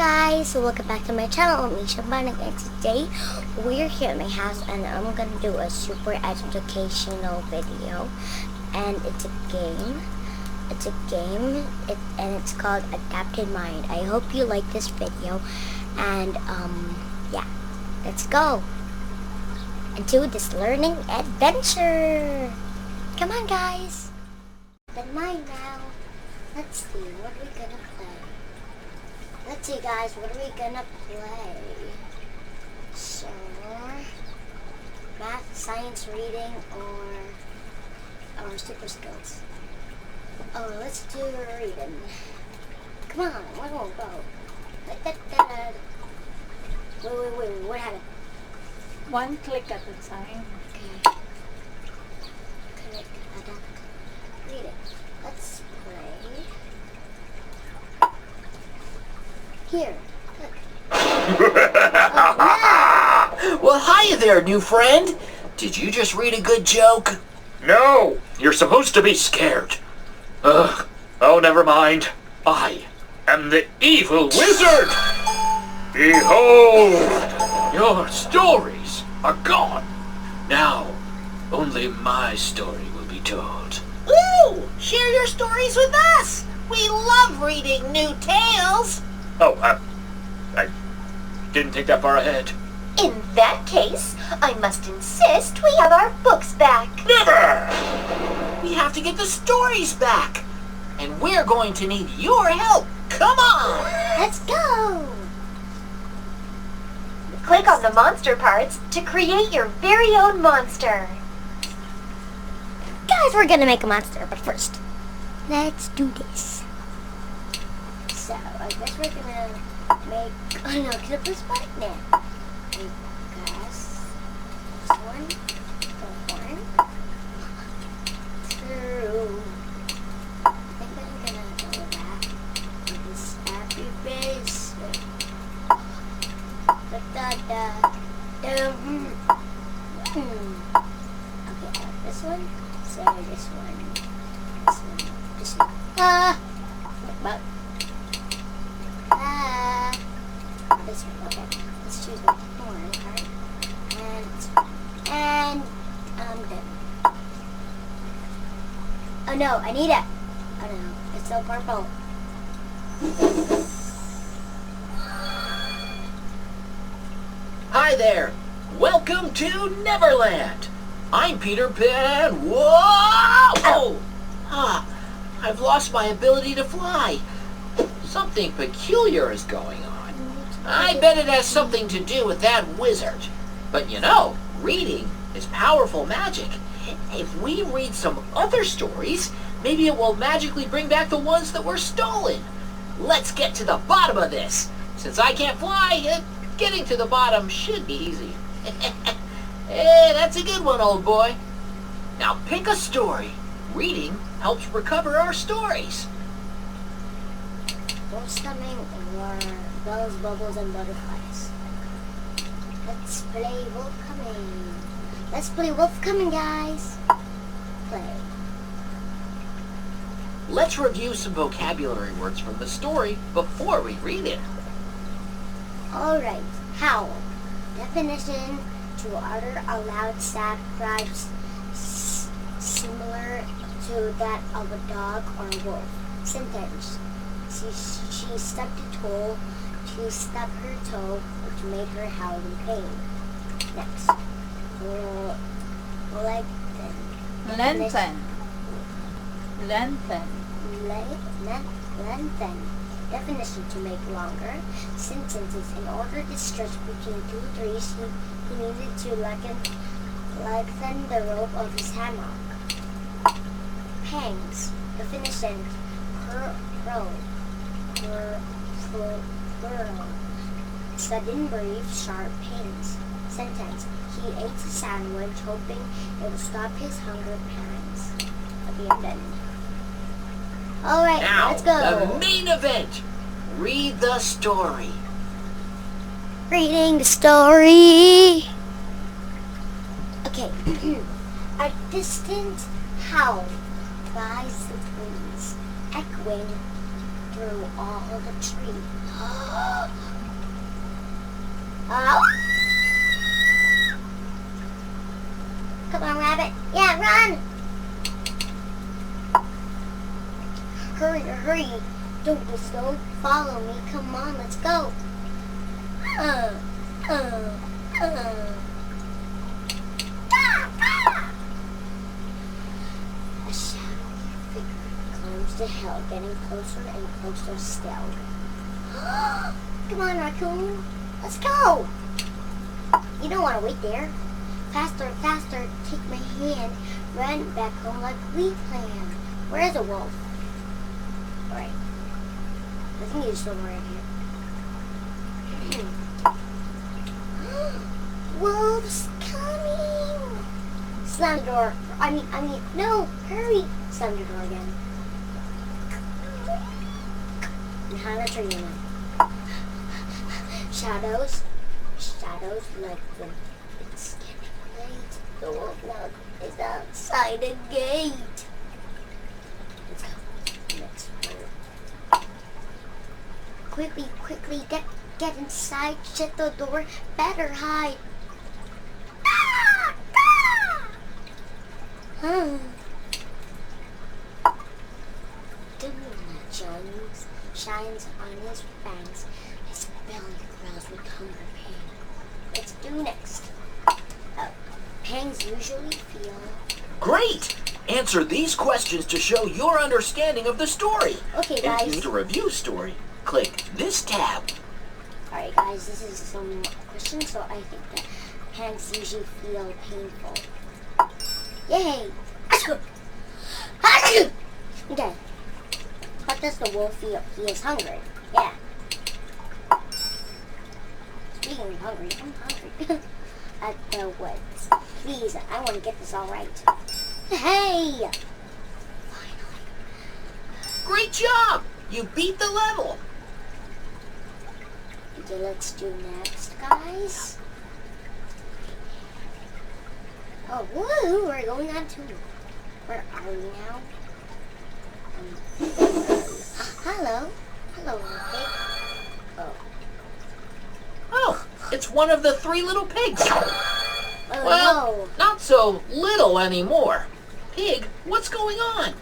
guys, welcome back to my channel. I'm Yshia Bondoc, and today we're here at my house and I'm gonna do a super educational video. And it's a game. And it's called Adapted Mind. I hope you like this video. And yeah, let's go into this learning adventure. Come on, guys. Adapted Mind now. Let's see, what are we gonna play? Let's see, guys, what are we gonna play? So, math, science, reading, or super skills. Oh, let's do reading. Come on, where will go? Wait, what happened? One click at a time. Okay. Click, adapt, reading. Let's play. Here, look. Well, hiya there, new friend. Did you just read a good joke? No, you're supposed to be scared. Ugh. Oh, never mind. I am the evil wizard. Behold, your stories are gone. Now, only my story will be told. Ooh, share your stories with us. We love reading new tales. Oh, I didn't think that far ahead. In that case, I must insist we have our books back. Never! We have to get the stories back. And we're going to need your help. Come on! Let's go! Click on the monster parts to create your very own monster. Guys, we're gonna make a monster, but first, let's do this. So, I guess we're gonna make... Oh no, can I push button now? I guess... This one. Two. I think I'm gonna go with that. With this happy face. Okay, this one. So this one. This one. But this one. Okay, let's choose one card. And I'm done. Oh no, I need it. Oh no, it's so purple. Hi there. Welcome to Neverland. I'm Peter Pan. Whoa! Oh! I've lost my ability to fly. Something peculiar is going on. I bet it has something to do with that wizard. But you know, reading is powerful magic. If we read some other stories, maybe it will magically bring back the ones that were stolen. Let's get to the bottom of this. Since I can't fly, getting to the bottom should be easy. Hey, that's a good one, old boy. Now pick a story. Reading helps recover our stories. Wolf's coming or bells, bubbles, and butterflies. Let's play Wolf Coming. Let's play Wolf Coming, guys. Play. Let's review some vocabulary words from the story before we read it. Alright, howl. Definition: to utter a loud, sad cry similar to that of a dog or a wolf. Sentence: she stubbed a toe, she stubbed her toe, which made her howl in pain. Next. Lengthen. Lengthen. Definition: to make longer. Sentences: in order to stretch between two trees, he needed to lengthen the rope of his hammock. Pangs. Definition: furrow. Sudden, brief, sharp pains. Sentence: he ate a sandwich, hoping it would stop his hunger pangs. Okay, I'm done. Alright, Now, let's go. the main event. Read the story. Reading the story. Okay. A distant howl flies the breeze, echoing through all the trees. Come on, rabbit. Yeah, run! Hurry, hurry. Don't be slow. Follow me. Come on, let's go. A shadowy figure climbs the hill, getting closer and closer still. Come on, raccoon. Let's go. You don't want to wait there. Faster, faster. Take my hand. Run back home like we planned. Where's the wolf? Alright. I think he's somewhere in here. Wolf's coming! Slam the door. I mean, no! Hurry! Slam the door again. And how to turn in. Shadows like them. It's getting late. The wolf now is outside the gate. Let's go. Next word. Quickly, get inside. Shut the door. Better hide. The moonlight shines on his fangs. His belly growls with hunger pain. Let's do next. Pangs usually feel... Great! Answer these questions to show your understanding of the story. Okay, If guys. you need a review story, click this tab. Alright, guys, this is some questions, so I think that pangs usually feel painful. Yay! Okay. What does the wolf feel? He is hungry. Yeah. Speaking of hungry, I'm hungry. At the woods. Please, I want to get this all right. Hey! Finally. Great job! You beat the level. Okay, let's do next, guys. Oh, woo! We're going on to... Where are we now? Hello. Hello, little pig. Oh. Oh, it's one of the 3 little pigs. Oh, Well, no. not so little anymore. Pig, what's going on?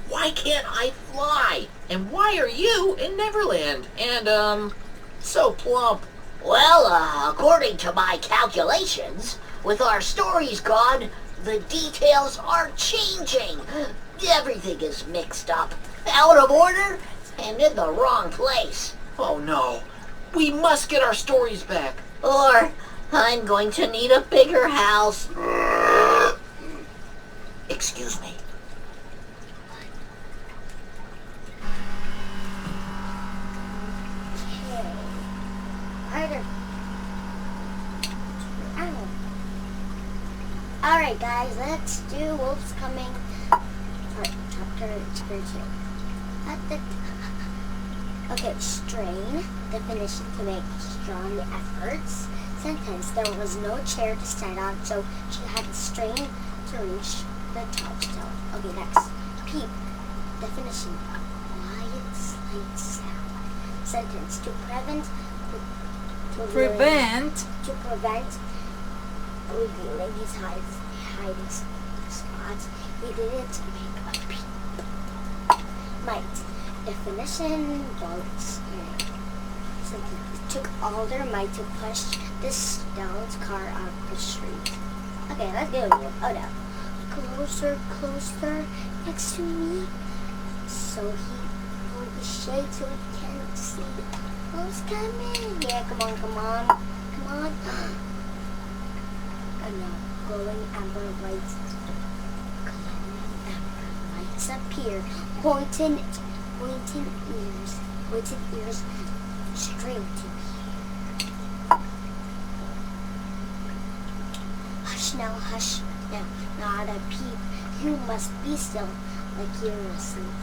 Why can't I fly? And why are you in Neverland? And, so plump. Well, according to my calculations, with our stories gone, the details are changing. Everything is mixed up, out of order, and in the wrong place. Oh no, we must get our stories back. Or I'm going to need a bigger house. Excuse me. Okay. Harder. Ow. Alright, guys, let's do Wolf's Coming. Chapter 2. Okay, strain. Definition: to make strong efforts. Sentence: there was no chair to stand on, so she had to strain to reach the top stone. Okay, next. Peep. Definition: quiet, slight sound. Sentence: to prevent revealing his hiding spots, he did it to make a peep. Might. Definition: boats. Sentence: it took all their might to push this stone's car out the street. Okay, let's do it. Oh no. Closer next to me. So he pulled the shade so he can't see. Who's coming? Yeah, come on. Oh no, glowing amber lights. Appear. Pointing ears straight to me. Hush now, not a peep. You must be still, like you're asleep.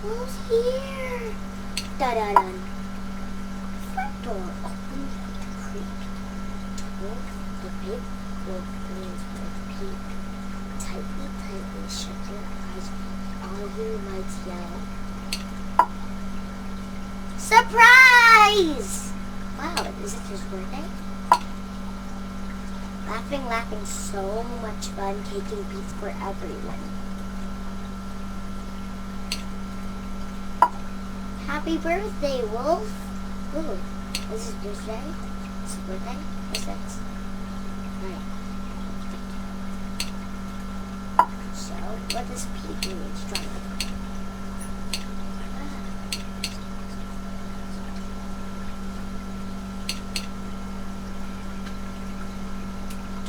Who's here? Da-da-dun. Front door opened with a creak. Wolf, the big wolf leans with a peep. Tightly shut your eyes. All your lights yell. Surprise! Wow, is it his birthday? Laughing, so much fun, taking beats for everyone. Happy birthday, Wolf! Ooh, is his birthday? Is his birthday? What's that? Right. So, what does Pete do? It's trying to...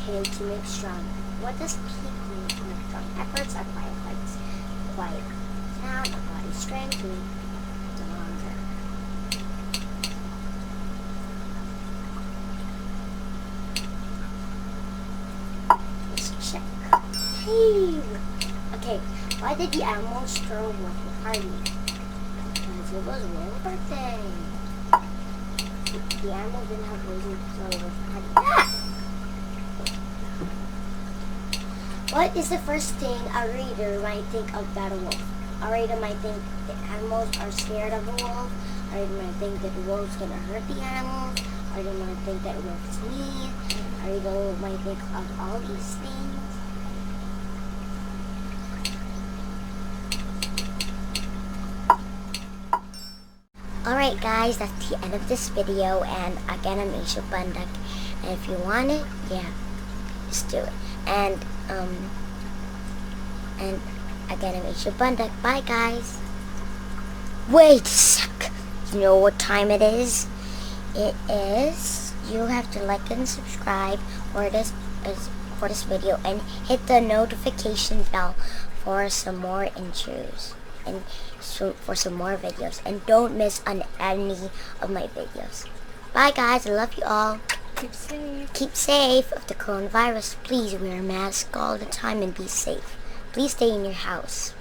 Okay, to make strong. What does Pete mean to make strong? Efforts are quiet fights. Quiet. Sound, body strength, to make longer. Let's check. Hey! Okay, why did the animals throw with the party? Because it was Will's birthday. The animals didn't have reason to throw with the party. Ah! What is the first thing a reader might think about a wolf? A reader might think the animals are scared of a wolf. A reader might think that the wolf's gonna hurt the animals. A reader might think that the wolf is mean. A reader might think of all these things. Alright guys, that's the end of this video, and again I'm Yshia Bondoc, and if you want it, yeah, just do it. And again I'm Yshia Bondoc. Bye guys. Wait a sec. You know what time it is? It is, you have to like and subscribe for this video and hit the notification bell for some more intros and for some more videos, and don't miss on any of my videos. Bye guys, I love you all. Keep safe. Keep safe of the coronavirus. Please wear a mask all the time and be safe. Please stay in your house.